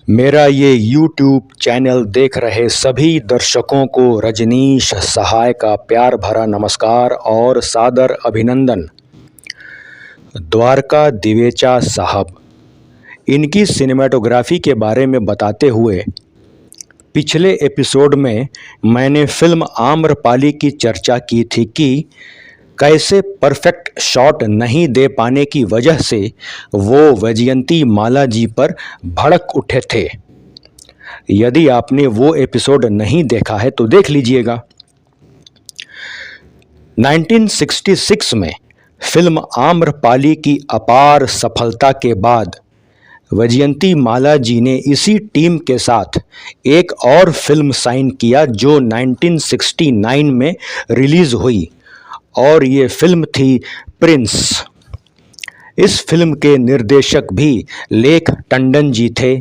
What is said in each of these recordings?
मेरा ये YouTube channel देख रहे सभी दर्शकों को रजनीश सहाय का प्यार भरा नमस्कार और सादर अभिनंदन। द्वारका दिवेचा साहब, इनकी सिनेमेटोग्राफी के बारे में बताते हुए पिछले एपिसोड में मैंने फिल्म आम्रपाली की चर्चा की थी कि कैसे परफेक्ट शॉट नहीं दे पाने की वजह से वो वैजयंती माला जी पर भड़क उठे थे। यदि आपने वो एपिसोड नहीं देखा है तो देख लीजिएगा। 1966 में फिल्म आम्रपाली की अपार सफलता के बाद वैजयंती माला जी ने इसी टीम के साथ एक और फिल्म साइन किया जो 1969 में रिलीज हुई और ये फिल्म थी प्रिंस। इस फिल्म के निर्देशक भी लेख टंडन जी थे,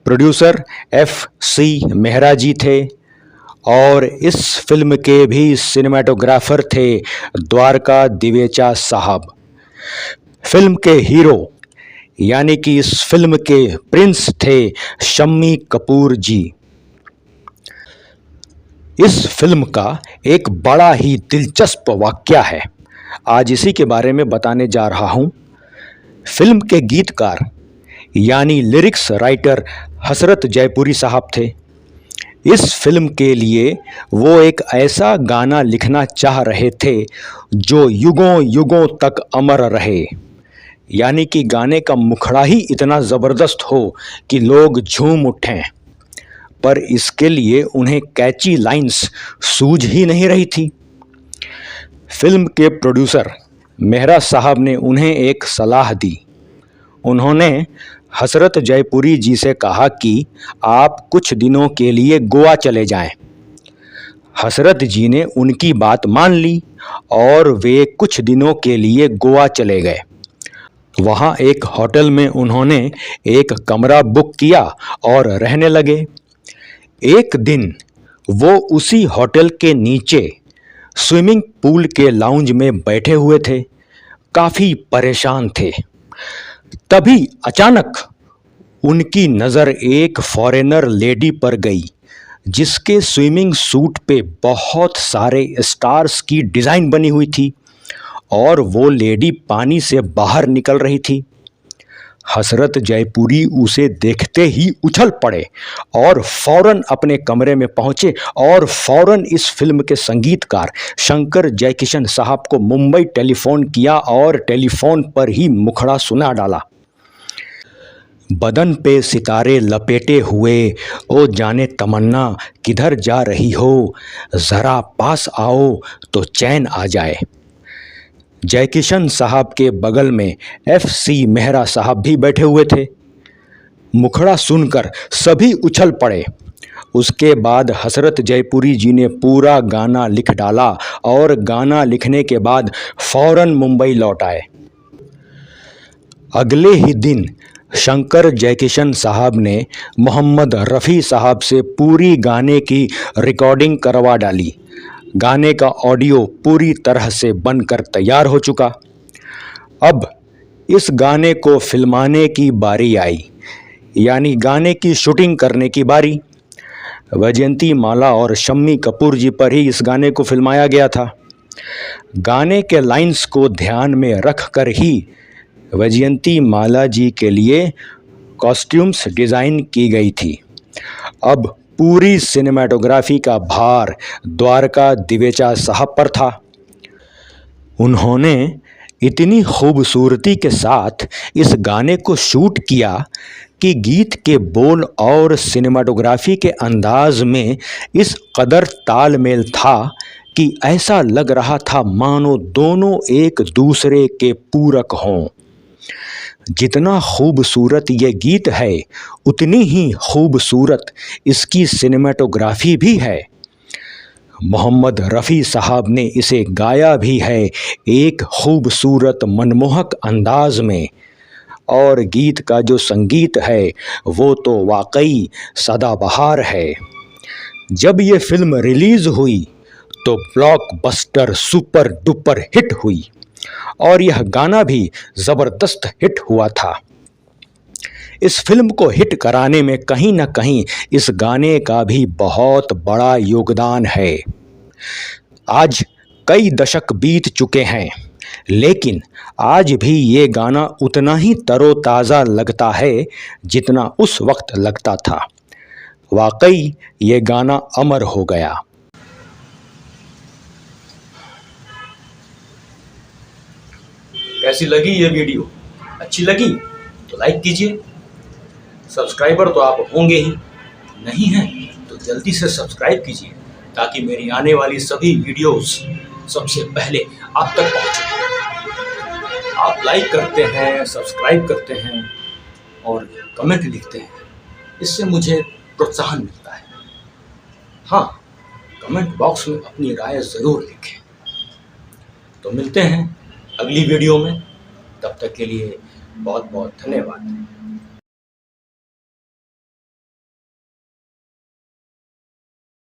प्रोड्यूसर FC मेहरा जी थे और इस फिल्म के भी सिनेमेटोग्राफर थे द्वारका दिवेचा साहब। फिल्म के हीरो यानी कि इस फिल्म के प्रिंस थे शम्मी कपूर जी। इस फिल्म का एक बड़ा ही दिलचस्प वाकया है, आज इसी के बारे में बताने जा रहा हूँ। फिल्म के गीतकार यानी लिरिक्स राइटर हसरत जयपुरी साहब थे। इस फिल्म के लिए वो एक ऐसा गाना लिखना चाह रहे थे जो युगों युगों तक अमर रहे, यानी कि गाने का मुखड़ा ही इतना ज़बरदस्त हो कि लोग झूम उठें। पर इसके लिए उन्हें कैची लाइंस सूझ ही नहीं रही थी। फिल्म के प्रोड्यूसर मेहरा साहब ने उन्हें एक सलाह दी। उन्होंने हसरत जयपुरी जी से कहा कि आप कुछ दिनों के लिए गोवा चले जाएं। हसरत जी ने उनकी बात मान ली और वे कुछ दिनों के लिए गोवा चले गए। वहाँ एक होटल में उन्होंने एक कमरा बुक किया और रहने लगे। एक दिन वो उसी होटल के नीचे स्विमिंग पूल के लाउंज में बैठे हुए थे, काफ़ी परेशान थे। तभी अचानक उनकी नज़र एक फॉरेनर लेडी पर गई जिसके स्विमिंग सूट पे बहुत सारे स्टार्स की डिज़ाइन बनी हुई थी और वो लेडी पानी से बाहर निकल रही थी। हसरत जयपुरी उसे देखते ही उछल पड़े और फौरन अपने कमरे में पहुंचे और फौरन इस फिल्म के संगीतकार शंकर जयकिशन साहब को मुंबई टेलीफोन किया और टेलीफोन पर ही मुखड़ा सुना डाला। बदन पे सितारे लपेटे हुए ओ जाने तमन्ना किधर जा रही हो, ज़रा पास आओ तो चैन आ जाए। जयकिशन साहब के बगल में FC मेहरा साहब भी बैठे हुए थे। मुखड़ा सुनकर सभी उछल पड़े। उसके बाद हसरत जयपुरी जी ने पूरा गाना लिख डाला और गाना लिखने के बाद फौरन मुंबई लौट आए। अगले ही दिन शंकर जयकिशन साहब ने मोहम्मद रफ़ी साहब से पूरी गाने की रिकॉर्डिंग करवा डाली। गाने का ऑडियो पूरी तरह से बनकर तैयार हो चुका। अब इस गाने को फिल्माने की बारी आई, यानी गाने की शूटिंग करने की बारी। वैजयंती माला और शम्मी कपूर जी पर ही इस गाने को फिल्माया गया था। गाने के लाइंस को ध्यान में रख कर ही वैजयंती माला जी के लिए कॉस्ट्यूम्स डिज़ाइन की गई थी। अब पूरी सिनेमेटोग्राफी का भार द्वारका दिवेचा साहब पर था। उन्होंने इतनी खूबसूरती के साथ इस गाने को शूट किया कि गीत के बोल और सिनेमेटोग्राफी के अंदाज में इस कदर तालमेल था कि ऐसा लग रहा था मानो दोनों एक दूसरे के पूरक हों। जितना खूबसूरत ये गीत है उतनी ही खूबसूरत इसकी सिनेमेटोग्राफी भी है। मोहम्मद रफ़ी साहब ने इसे गाया भी है एक खूबसूरत मनमोहक अंदाज में, और गीत का जो संगीत है वो तो वाकई सदाबहार है। जब ये फिल्म रिलीज़ हुई तो ब्लॉकबस्टर सुपर डुपर हिट हुई और यह गाना भी ज़बरदस्त हिट हुआ था। इस फिल्म को हिट कराने में कहीं ना कहीं इस गाने का भी बहुत बड़ा योगदान है। आज कई दशक बीत चुके हैं, लेकिन आज भी ये गाना उतना ही तरोताज़ा लगता है जितना उस वक्त लगता था। वाकई ये गाना अमर हो गया। कैसी लगी ये वीडियो? अच्छी लगी तो लाइक कीजिए। सब्सक्राइबर तो आप होंगे ही, नहीं हैं तो जल्दी से सब्सक्राइब कीजिए ताकि मेरी आने वाली सभी वीडियोस सबसे पहले आप तक पहुंचे। आप लाइक करते हैं, सब्सक्राइब करते हैं और कमेंट लिखते हैं, इससे मुझे प्रोत्साहन मिलता है। हाँ, कमेंट बॉक्स में अपनी राय ज़रूर लिखें। तो मिलते हैं अगली वीडियो में, तब तक के लिए बहुत बहुत धन्यवाद।